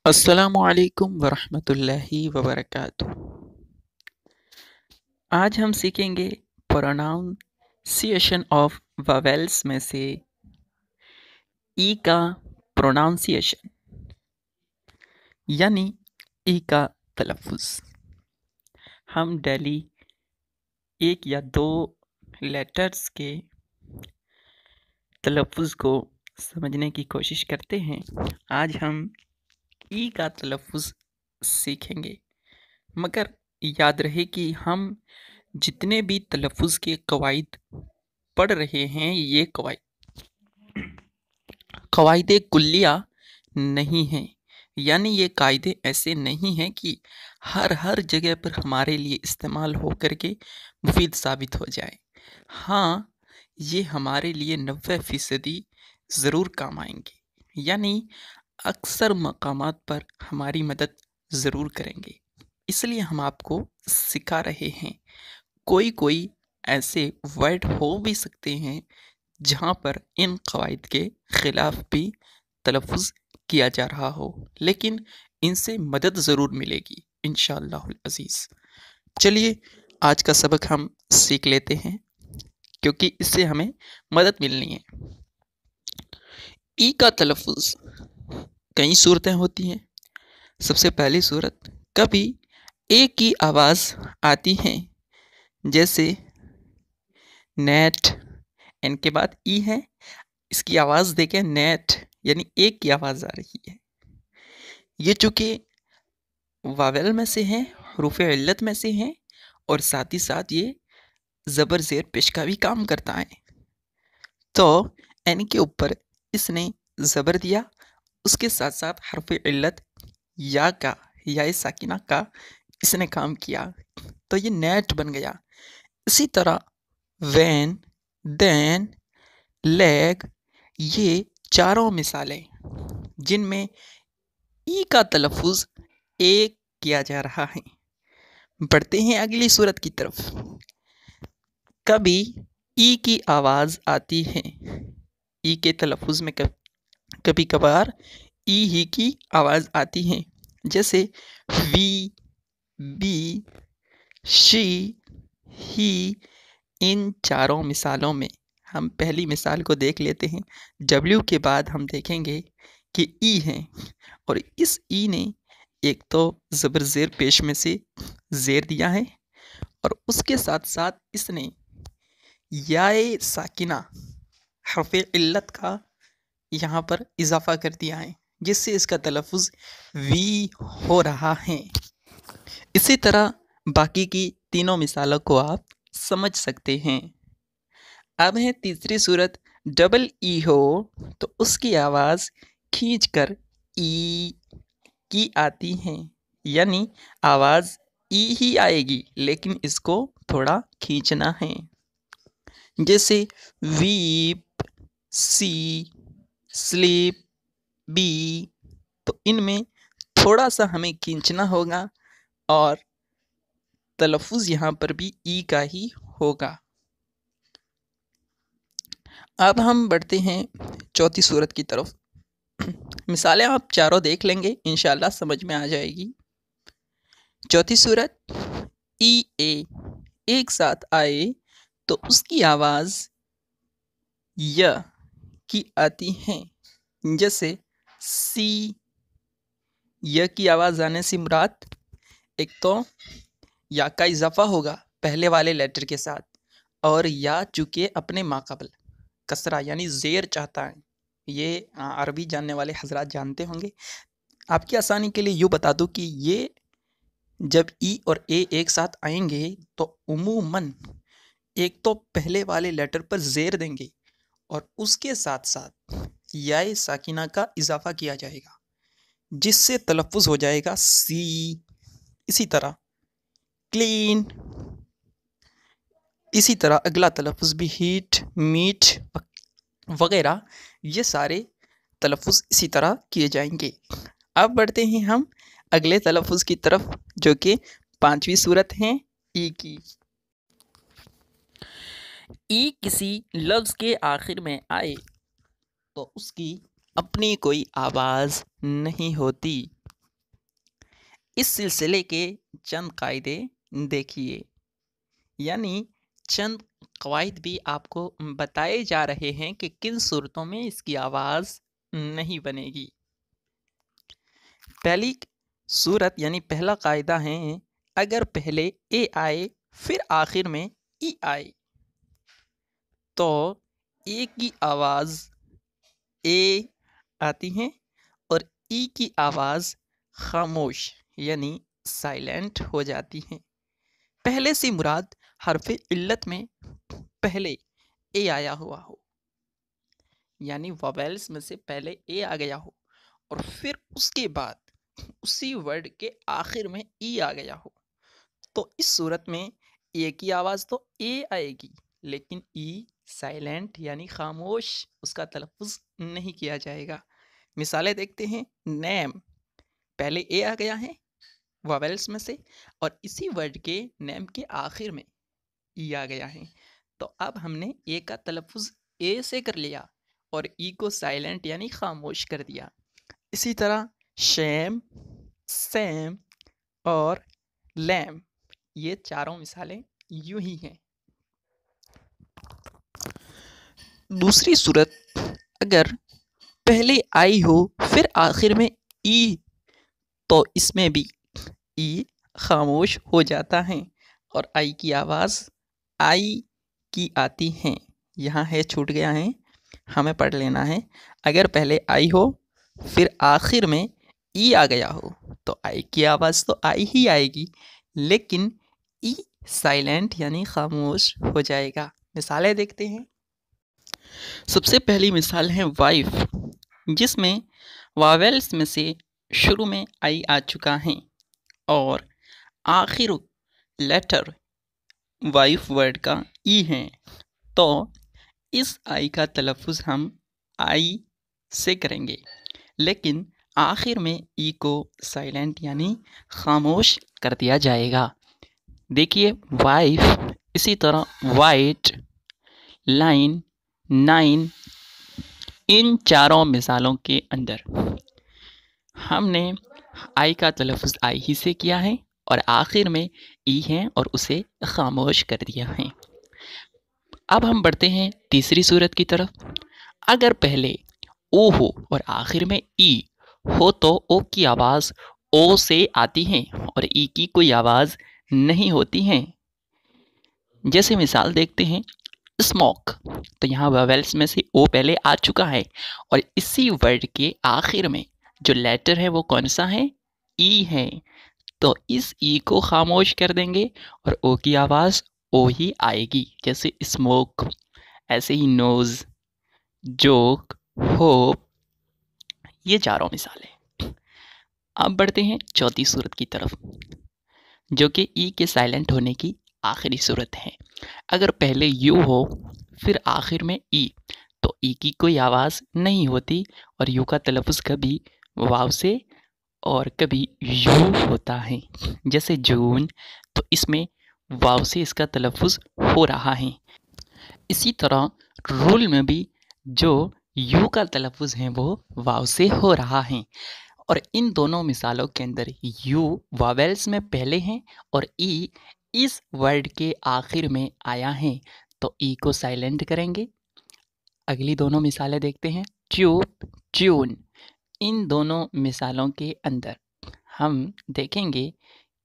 अस्सलामुअलैकुम वरहमतुल्लाहि वबरकातुह। आज हम सीखेंगे प्रोनाउंसिएशन ऑफ वावेल्स में से ई का प्रोनाउंसिएशन यानी ई का तलफ़ुज़। हम डेली एक या दो लेटर्स के तलफ़ुज़ को समझने की कोशिश करते हैं। आज हम ई का तलफ़ुज़ सीखेंगे, मगर याद रहे कि हम जितने भी तलफ़ुज़ के कवायद पढ़ रहे हैं, ये कवायदे कुल्लिया नहीं हैं। यानी ये कायदे ऐसे नहीं हैं कि हर जगह पर हमारे लिए इस्तेमाल हो कर के मुफीद साबित हो जाए। हाँ, ये हमारे लिए 90% ज़रूर काम आएंगे, यानी अक्सर मकामात पर हमारी मदद ज़रूर करेंगे। इसलिए हम आपको सिखा रहे हैं। कोई ऐसे वर्ड हो भी सकते हैं जहाँ पर इन कवायद के ख़िलाफ़ भी तलफ़ुज़ किया जा रहा हो, लेकिन इनसे मदद ज़रूर मिलेगी इंशाअल्लाहुल अज़ीज़। चलिए आज का सबक हम सीख लेते हैं, क्योंकि इससे हमें मदद मिलनी है। ई का तलफ़ुज़ कई सूरतें होती हैं। सबसे पहली सूरत, कभी ए की आवाज़ आती है, जैसे नेट, एन के बाद ई है, इसकी आवाज़ देखें नेट, यानी एक की आवाज़ आ रही है। ये चूँकि वावेल में से है, हरूफ इल्लत में से है, और साथ ही साथ ये ज़बर ज़ेर पेश का भी काम करता है। तो एन के ऊपर इसने ज़बर दिया, उसके साथ साथ हरफ इल्लत या का, या साकिना का इसने काम किया, तो ये नेट बन गया। इसी तरह वैन, देन, लेग, ये चारों मिसालें जिनमें ई का तलफ़ुज़ एक किया जा रहा है। बढ़ते हैं अगली सूरत की तरफ। कभी ई की आवाज़ आती है, ई के तलफ़ुज़ में कभी कभार ई ही की आवाज़ आती है, जैसे वी, बी, शी, ही। इन चारों मिसालों में हम पहली मिसाल को देख लेते हैं। डब्ल्यू के बाद हम देखेंगे कि ई है, और इस ई ने एक तो ज़बर ज़ेर पेश में से ज़ेर दिया है, और उसके साथ साथ इसने याए साकिना हरफ इल्लत का यहाँ पर इजाफ़ा कर दिया है, जिससे इसका तलफ़ुज़ वी हो रहा है। इसी तरह बाकी की तीनों मिसालों को आप समझ सकते हैं। अब है तीसरी सूरत, डबल ई हो तो उसकी आवाज़ खींचकर ई की आती है, यानी आवाज़ ई ही आएगी, लेकिन इसको थोड़ा खींचना है, जैसे वीप, सी, स्लीप, बी। तो इनमें थोड़ा सा हमें खींचना होगा, और तलफ़ुज़ यहाँ पर भी ई का ही होगा। अब हम बढ़ते हैं चौथी सूरत की तरफ। मिसालें आप चारों देख लेंगे, इंशाल्लाह समझ में आ जाएगी। चौथी सूरत, ई ए एक साथ आए तो उसकी आवाज़ य की आती है, जैसे सी। य की आवाज़ आने से मुराद एक तो या का इजाफा होगा पहले वाले लेटर के साथ, और या चूँकि अपने माक़बल कसरा यानी ज़ेर चाहता है। ये अरबी जानने वाले हजरात जानते होंगे। आपकी आसानी के लिए यूँ बता दूँ कि ये जब ई और ए एक साथ आएंगे तो उमूमन एक तो पहले वाले लेटर पर ज़ेर देंगे, और उसके साथ साथ याए साकिना का इजाफा किया जाएगा, जिससे तलफ़ुज़ हो जाएगा सी। इसी तरह क्लीन, इसी तरह अगला तलफ़ुज़ भी हीट, मीट वगैरह, ये सारे तलफ़ुज़ इसी तरह किए जाएंगे। अब बढ़ते हैं हम अगले तलफ़ुज़ की तरफ, जो कि पांचवी सूरत है ई की। ई किसी लफ्ज़ के आखिर में आए तो उसकी अपनी कोई आवाज़ नहीं होती, इस सिलसिले के चंद कायदे देखिए, यानी चंद कवायद भी आपको बताए जा रहे हैं कि किन सूरतों में इसकी आवाज़ नहीं बनेगी। पहली सूरत यानी पहला कायदा है, अगर पहले ए आए फिर आखिर में ई आए तो ए की आवाज़ ए आती है और ई की आवाज़ खामोश यानी साइलेंट हो जाती है। पहले से मुराद हरफ इल्लत में पहले ए आया हुआ हो, यानी वोवेल्स में से पहले ए आ गया हो और फिर उसके बाद उसी वर्ड के आखिर में ई आ गया हो, तो इस सूरत में ए की आवाज़ तो ए आएगी, लेकिन ई साइलेंट यानी खामोश, उसका तलफ़ुज़ नहीं किया जाएगा। मिसालें देखते हैं। नेम, पहले ए आ गया है वोवेल्स में से और इसी वर्ड के नेम के आखिर में ई आ गया है, तो अब हमने ए का तलफ़ुज़ ए से कर लिया और ई को साइलेंट यानी खामोश कर दिया। इसी तरह शैम, सैम और लैम, ये चारों मिसालें यूं ही हैं। दूसरी सूरत, अगर पहले आई हो फिर आखिर में ई, तो इसमें भी ई खामोश हो जाता है और आई की आवाज़ आई की आती है। यहाँ है, छूट गया है, हमें पढ़ लेना है। अगर पहले आई हो फिर आखिर में ई आ गया हो तो आई की आवाज़ तो आई ही आएगी, लेकिन ई साइलेंट यानी खामोश हो जाएगा। मिसालें देखते हैं। सबसे पहली मिसाल है वाइफ, जिसमें वावेल्स में से शुरू में आई आ चुका है और आखिर लेटर वाइफ वर्ड का ई है, तो इस आई का तलफ़ुज़ हम आई से करेंगे, लेकिन आखिर में ई को साइलेंट यानी खामोश कर दिया जाएगा। देखिए वाइफ, इसी तरह वाइट, लाइन, नाइन, इन चारों मिसालों के अंदर हमने आई का तलफ़ुज़ आई ही से किया है और आखिर में ई है और उसे खामोश कर दिया है। अब हम बढ़ते हैं तीसरी सूरत की तरफ। अगर पहले ओ हो और आखिर में ई हो तो ओ की आवाज़ ओ से आती है और ई की कोई आवाज़ नहीं होती है। जैसे मिसाल देखते हैं, स्मोक, तो यहाँ वोवेल्स में से ओ पहले आ चुका है और इसी वर्ड के आखिर में जो लेटर है वो कौन सा है, ई है, तो इस ई को खामोश कर देंगे और ओ की आवाज़ ओ ही आएगी। जैसे स्मोक, ऐसे ही नोज़, जोक, होप, ये चारों मिसालें। अब बढ़ते हैं चौथी सूरत की तरफ, जो कि ई के साइलेंट होने की आखिरी सूरत है। अगर पहले यू हो फिर आखिर में ई, तो ई की कोई आवाज़ नहीं होती और यू का तलफ़ुज़ कभी वाव से और कभी यू होता है। जैसे जून, तो इसमें वाव से इसका तलफ़ुज़ हो रहा है। इसी तरह रूल में भी जो यू का तलफ़ुज़ है वो वाव से हो रहा है और इन दोनों मिसालों के अंदर यू वावेल्स में पहले हैं और ई इस वर्ड के आखिर में आया है, तो ई को साइलेंट करेंगे। अगली दोनों मिसालें देखते हैं। ट्यूब, ट्यून, इन दोनों मिसालों के अंदर हम देखेंगे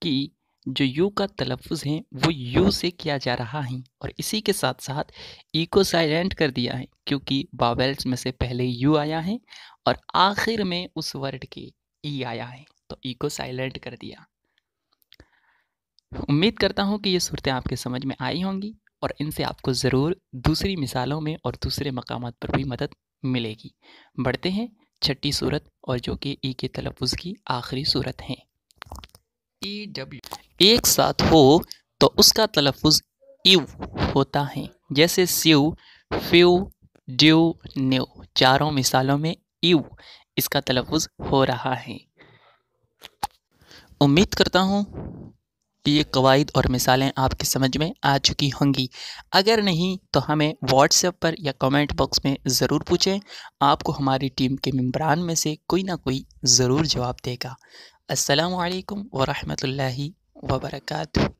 कि जो यू का तलफ़ुज़ है वो यू से किया जा रहा है और इसी के साथ साथ ई को साइलेंट कर दिया है, क्योंकि वावेल्स में से पहले यू आया है और आखिर में उस वर्ड के ई आया है, तो ई को साइलेंट कर दिया। उम्मीद करता हूँ कि ये सूरतें आपके समझ में आई होंगी और इनसे आपको ज़रूर दूसरी मिसालों में और दूसरे मकामात पर भी मदद मिलेगी। बढ़ते हैं छठी सूरत, और जो कि ई के तलफ़ुज़ की आखिरी सूरत है। ई डब्ल्यू एक साथ हो तो उसका तलफ़ुज़ इव होता है, जैसे स्यू, फ्यू, ड्यू, न्यू, चारों मिसालों में इव इसका तलफ़ुज़ हो रहा है। उम्मीद करता हूँ कि ये कवायद और मिसालें आपकी समझ में आ चुकी होंगी। अगर नहीं तो हमें व्हाट्सएप पर या कमेंट बॉक्स में ज़रूर पूछें, आपको हमारी टीम के मेंबरान में से कोई ना कोई ज़रूर जवाब देगा। अस्सलामु अलैकुम व रहमतुल्लाहि व बरकातुहू।